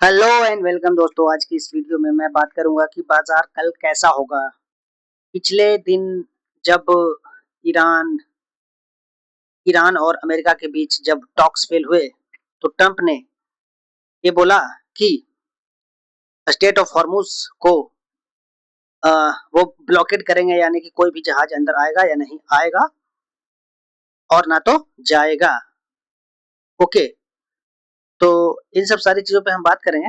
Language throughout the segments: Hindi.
हेलो एंड वेलकम दोस्तों। आज की इस वीडियो में मैं बात करूंगा कि बाजार कल कैसा होगा। पिछले दिन जब ईरान ईरान और अमेरिका के बीच जब टॉक्स फेल हुए तो ट्रंप ने ये बोला कि स्टेट ऑफ हॉर्मुज को वो ब्लॉकेट करेंगे, यानी कि कोई भी जहाज अंदर आएगा या नहीं आएगा और ना तो जाएगा। ओके, तो इन सब सारी चीजों पे हम बात करेंगे।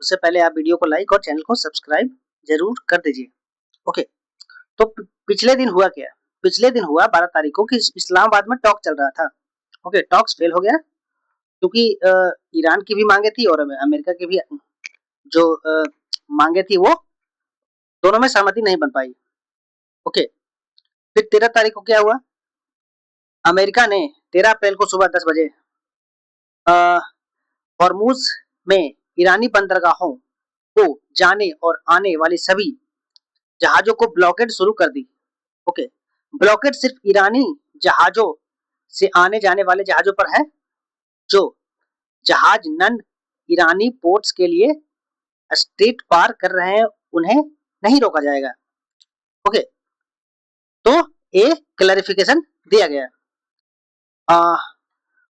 उससे पहले आप वीडियो को लाइक और चैनल को सब्सक्राइब जरूर कर दीजिए। ओके, तो पिछले दिन हुआ क्या? पिछले दिन हुआ 12 तारीख को कि इस्लामाबाद में टॉक चल रहा था। ओके, टॉक्स फेल हो गया क्योंकि ईरान की भी मांगे थी और अमेरिका की भी जो मांगे थी वो दोनों में सहमति नहीं बन पाई। ओके, फिर 13 तारीख को क्या हुआ? अमेरिका ने 13 अप्रैल को सुबह 10 बजे हॉर्मुज में ईरानी बंदरगाहों को जाने और आने वाली सभी जहाजों को ब्लॉकेड शुरू कर दी। ओके, ब्लॉकेड सिर्फ ईरानी जहाजों से आने जाने वाले जहाजों पर है। जो जहाज नन ईरानी पोर्ट्स के लिए स्ट्रेट पार कर रहे हैं उन्हें नहीं रोका जाएगा। ओके, तो ये क्लैरिफिकेशन दिया गया।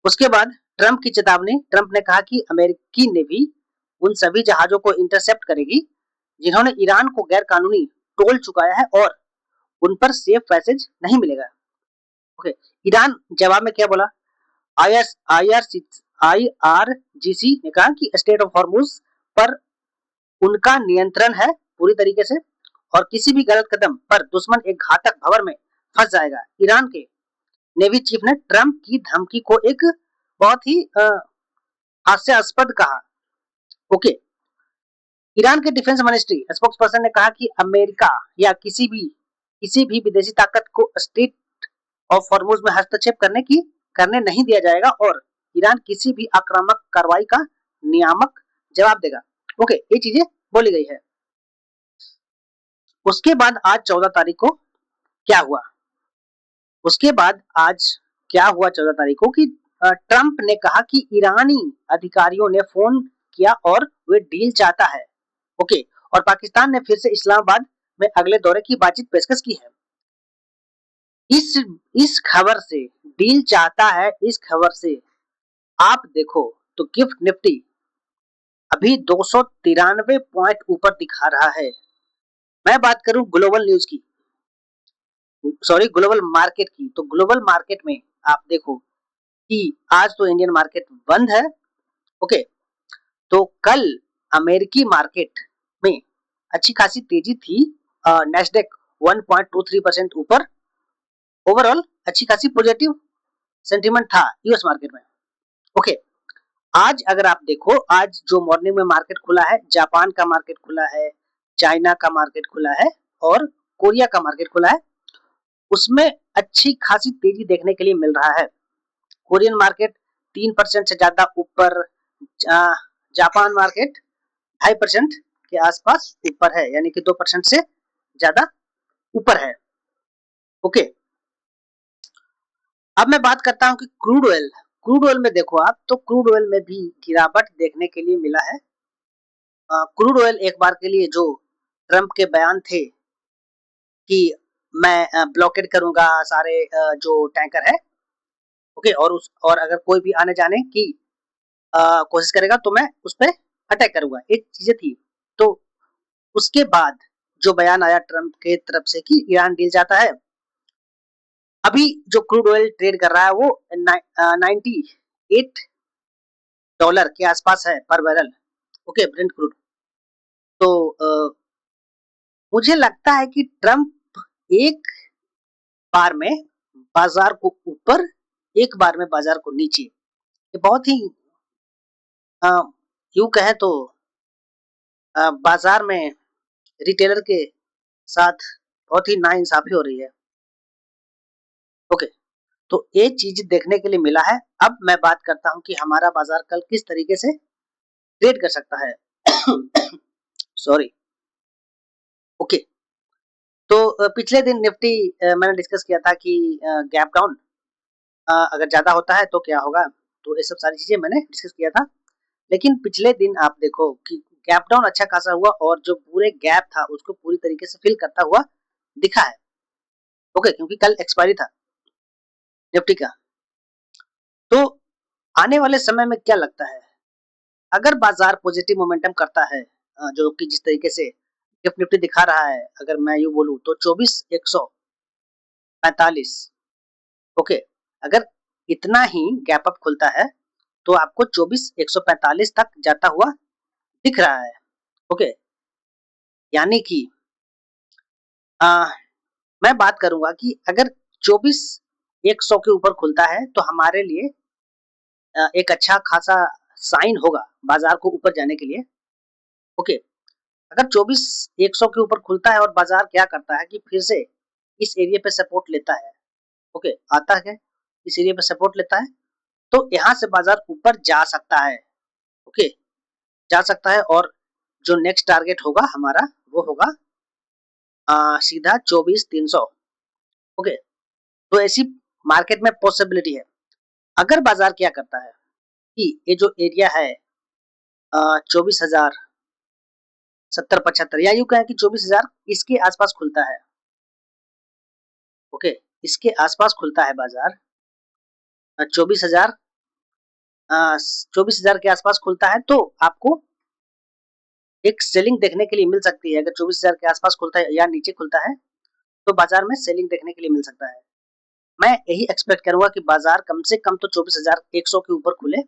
उसके बाद ट्रंप की चेतावनी। ट्रंप ने कहा कि अमेरिकी नेवी उन सभी जहाजों को इंटरसेप्ट करेगी जिन्होंने ईरान को गैर कानूनी टोल चुकाया है और उन पर सेफ पैसेज नहीं मिलेगा। ओके, ईरान जवाब में क्या बोला? आईआरजीसी ने कहा कि स्टेट ऑफ हॉर्मुज पर उनका नियंत्रण है पूरी तरीके से और किसी भी गलत कदम पर दुश्मन एक घातक भंवर में फंस जाएगा। ईरान के नेवी चीफ ने ट्रंप की धमकी को एक बहुत ही हास्यास्पद कहा। ओके, ईरान के डिफेंस मिनिस्ट्री स्पोक्स पर्सन ने कहा कि अमेरिका या किसी भी विदेशी ताकत को स्टेट ऑफ हॉर्मुज में हस्तक्षेप करने नहीं दिया जाएगा और ईरान किसी भी आक्रामक कार्रवाई का नियामक जवाब देगा। ओके, ये चीजें बोली गई है। उसके बाद आज 14 तारीख को क्या हुआ? उसके बाद आज क्या हुआ 14 तारीख को कि ट्रंप ने कहा कि ईरानी अधिकारियों ने फोन किया और वे डील चाहता है। ओके, और पाकिस्तान ने फिर से इस्लामाबाद में अगले दौरे की बातचीत पेशकश की है। इस खबर से डील चाहता है, इस खबर से आप देखो तो गिफ्ट निफ्टी अभी 293 पॉइंट ऊपर दिखा रहा है। मैं बात करूं ग्लोबल न्यूज की, सॉरी ग्लोबल मार्केट की, तो ग्लोबल मार्केट में आप देखो कि आज तो इंडियन मार्केट बंद है। ओके, तो कल अमेरिकी मार्केट में अच्छी खासी तेजी थी। नेस्डेक 1.23% ऊपर। ओवरऑल अच्छी खासी पॉजिटिव सेंटीमेंट था यूएस मार्केट में। ओके, आज अगर आप देखो, आज जो मॉर्निंग में मार्केट खुला है, जापान का मार्केट खुला है, चाइना का मार्केट खुला है और कोरिया का मार्केट खुला है, उसमें अच्छी खासी तेजी देखने के लिए मिल रहा है। कोरियन मार्केट 3% से ज्यादा ऊपर, जापान मार्केट 2.5% के आसपास ऊपर है, यानी कि 2% से ज्यादा ऊपर है। ओके, अब मैं बात करता हूं कि क्रूड ऑयल। क्रूड ऑयल में देखो आप, तो क्रूड ऑयल में भी गिरावट देखने के लिए मिला है। क्रूड ऑयल एक बार के लिए जो ट्रंप के बयान थे कि मैं ब्लॉकेट करूंगा सारे जो टैंकर है। ओके, और अगर कोई भी आने जाने की कोशिश करेगा तो मैं उस पर अटैक करूंगा, एक चीजें थी। तो उसके बाद जो बयान आया ट्रंप के तरफ से कि ईरान डील जाता है, अभी जो क्रूड ऑयल ट्रेड कर रहा है वो $98 के आसपास है पर बैरल। Okay, Brent crude. तो मुझे लगता है कि ट्रंप एक बार में बाजार को ऊपर, एक बार में बाजार को नीचे, ये बहुत ही यूं कहें तो बाजार में रिटेलर के साथ बहुत ही नाइंसाफी हो रही है। ओके, तो ये चीज देखने के लिए मिला है। अब मैं बात करता हूं कि हमारा बाजार कल किस तरीके से ट्रेड कर सकता है। सॉरी। ओके, तो पिछले दिन निफ्टी मैंने डिस्कस किया था कि गैप डाउन अगर ज्यादा होता है तो क्या होगा, तो ये सब सारी चीजें मैंने डिस्कस किया था। लेकिन पिछले दिन आप देखो कि गैप डाउन अच्छा खासा हुआ और जो पूरे गैप था उसको पूरी तरीके से फिल करता हुआ दिखा है। ओके, क्योंकि कल एक्सपायरी था निफ्टी का। तो आने वाले समय में क्या लगता है, अगर बाजार पॉजिटिव मोमेंटम करता है, जो कि जिस तरीके से गिफ्ट निफ्टी दिखा रहा है, अगर मैं यूं बोलूं तो 24,145, ओके, अगर इतना ही गैप अप खुलता है तो आपको 24,145 तक जाता हुआ दिख रहा है। ओके, यानी कि आ, मैं बात करूंगा कि अगर 24,100 के ऊपर खुलता है तो हमारे लिए एक अच्छा खासा साइन होगा बाजार को ऊपर जाने के लिए। ओके, अगर 24,100 के ऊपर खुलता है और बाजार क्या करता है कि फिर से इस एरिया पे सपोर्ट लेता है, ओके, आता है इस एरिया पे सपोर्ट लेता है, तो यहाँ से बाजार ऊपर जा सकता है। ओके, जा सकता है और जो नेक्स्ट टारगेट होगा हमारा वो होगा सीधा 24,300। ओके, तो ऐसी मार्केट में पॉसिबिलिटी है। अगर बाजार क्या करता है कि ये जो एरिया है 24,000 70-75, या यूं कहें कि 24,000 इसके आसपास खुलता है। ओके, इसके आसपास खुलता है बाजार 24,000 24,000 के आसपास खुलता है तो आपको एक सेलिंग देखने के लिए मिल सकती है। अगर 24,000 के आसपास खुलता है या नीचे खुलता है तो बाजार में सेलिंग देखने के लिए मिल सकता है। मैं यही एक्सपेक्ट करूंगा कि बाजार कम से कम तो 24,100 के ऊपर खुले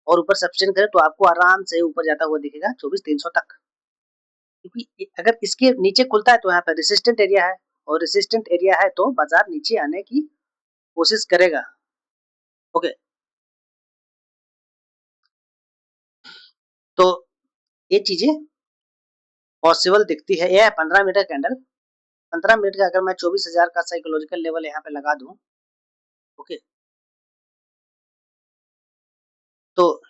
और ऊपर सस्टेन करे तो आपको आराम से ऊपर जाता हुआ दिखेगा 24,300 तक। क्योंकि अगर इसके नीचे खुलता है तो यहाँ पर रेसिस्टेंट एरिया है और रेसिस्टेंट एरिया है तो बाजार नीचे आने की कोशिश करेगा। ओके, तो ये चीजें पॉसिबल दिखती है। यह 15 मिनट का कैंडल, 15 मिनट का अगर मैं 24,000 का साइकोलॉजिकल लेवल यहाँ पे लगा दूं, ओके, तो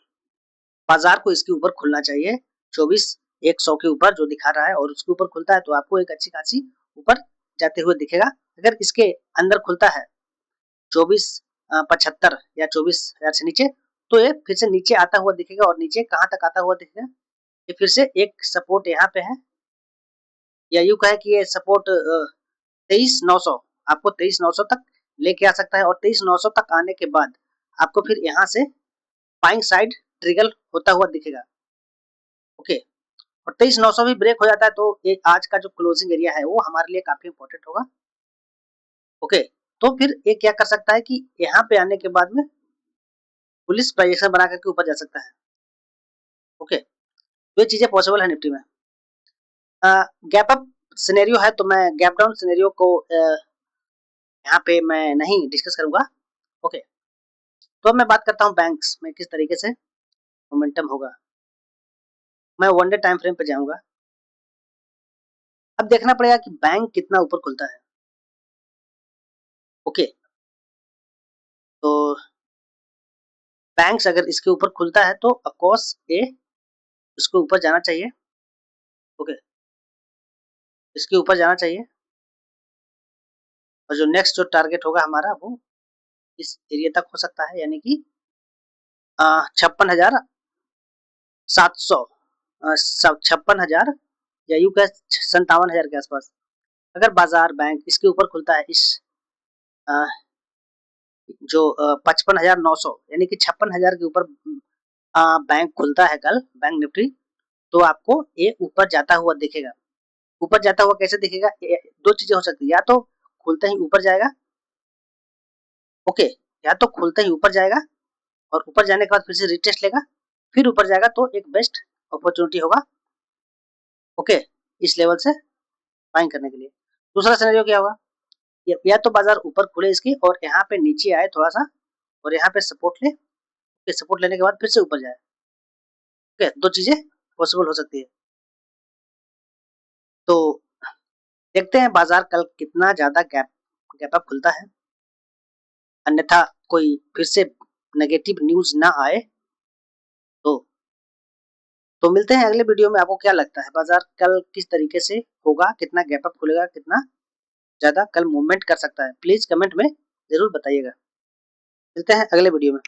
बाजार को इसके ऊपर खुलना चाहिए 24,100 के ऊपर जो दिखा रहा है, और उसके ऊपर खुलता है तो आपको एक अच्छी खासी ऊपर जाते हुए दिखेगा। अगर इसके अंदर खुलता है 24,75 या 24,000 से नीचे तो ये फिर से नीचे आता हुआ दिखेगा, और नीचे कहाँ तक आता हुआ दिखेगा, ये फिर से एक सपोर्ट यहाँ पे है, या यूं कहे कि ये सपोर्ट 23,900 आपको 23,900 तक लेके आ सकता है, और 23,900 तक आने के बाद आपको फिर यहाँ से बाइंग साइड ट्रिगर होता हुआ दिखेगा। ओके, और 23,900 भी ब्रेक हो जाता है तो ये आज का जो क्लोजिंग एरिया है वो हमारे लिए काफी इंपॉर्टेंट होगा। ओके, तो फिर ये क्या कर सकता है कि यहाँ पे आने के बाद में पुलिस प्राइजेक्शन बना करके ऊपर जा सकता है। ओके, तो ये चीजें पॉसिबल है निफ्टी में। गैप अप सिनेरियो है तो मैं गैप डाउन सिनेरियो को यहाँ पे मैं नहीं डिस्कस करूंगा। ओके, तो अब मैं बात करता हूँ बैंक्स में किस तरीके से मोमेंटम होगा। मैं वन डे टाइम फ्रेम पे जाऊंगा। अब देखना पड़ेगा कि बैंक कितना ऊपर खुलता है। ओके, तो बैंक्स अगर इसके ऊपर खुलता है तो ऑफकोर्स ये इसके ऊपर जाना चाहिए। ओके, इसके ऊपर जाना चाहिए, और जो नेक्स्ट जो टारगेट होगा हमारा वो इस एरिया तक हो सकता है, यानी कि 56,700, 56,000 या यूं कह 57,000 के आसपास। अगर बाजार बैंक इसके ऊपर खुलता है इस आ, जो 55,900 यानी कि 56,000 के ऊपर बैंक खुलता है कल, बैंक निफ्टी, तो आपको ये ऊपर जाता हुआ दिखेगा। ऊपर जाता हुआ कैसे दिखेगा, दो चीजें हो सकती है, या तो खुलते ही ऊपर जाएगा। ओके, या तो खुलते ही ऊपर जाएगा और ऊपर जाने के बाद फिर से रिटेस्ट लेगा, फिर ऊपर जाएगा, तो एक बेस्ट अपॉर्चुनिटी होगा। ओके, इस लेवल से बाइंग करने के लिए। दूसरा सिनेरियो क्या होगा, या तो बाजार ऊपर खुले इसकी और यहाँ पे नीचे आए थोड़ा सा और यहाँ पे सपोर्ट ले, सपोर्ट लेने के बाद फिर से ऊपर जाए। ओके, दो चीजें पॉसिबल हो सकती है। तो देखते हैं बाजार कल कितना ज्यादा गैप अप खुलता है, अन्यथा कोई फिर से नेगेटिव न्यूज ना आए तो। मिलते हैं अगले वीडियो में। आपको क्या लगता है बाजार कल किस तरीके से होगा, कितना गैप अप खुलेगा, कितना ज्यादा कल मूवमेंट कर सकता है, प्लीज कमेंट में जरूर बताइएगा। मिलते हैं अगले वीडियो में।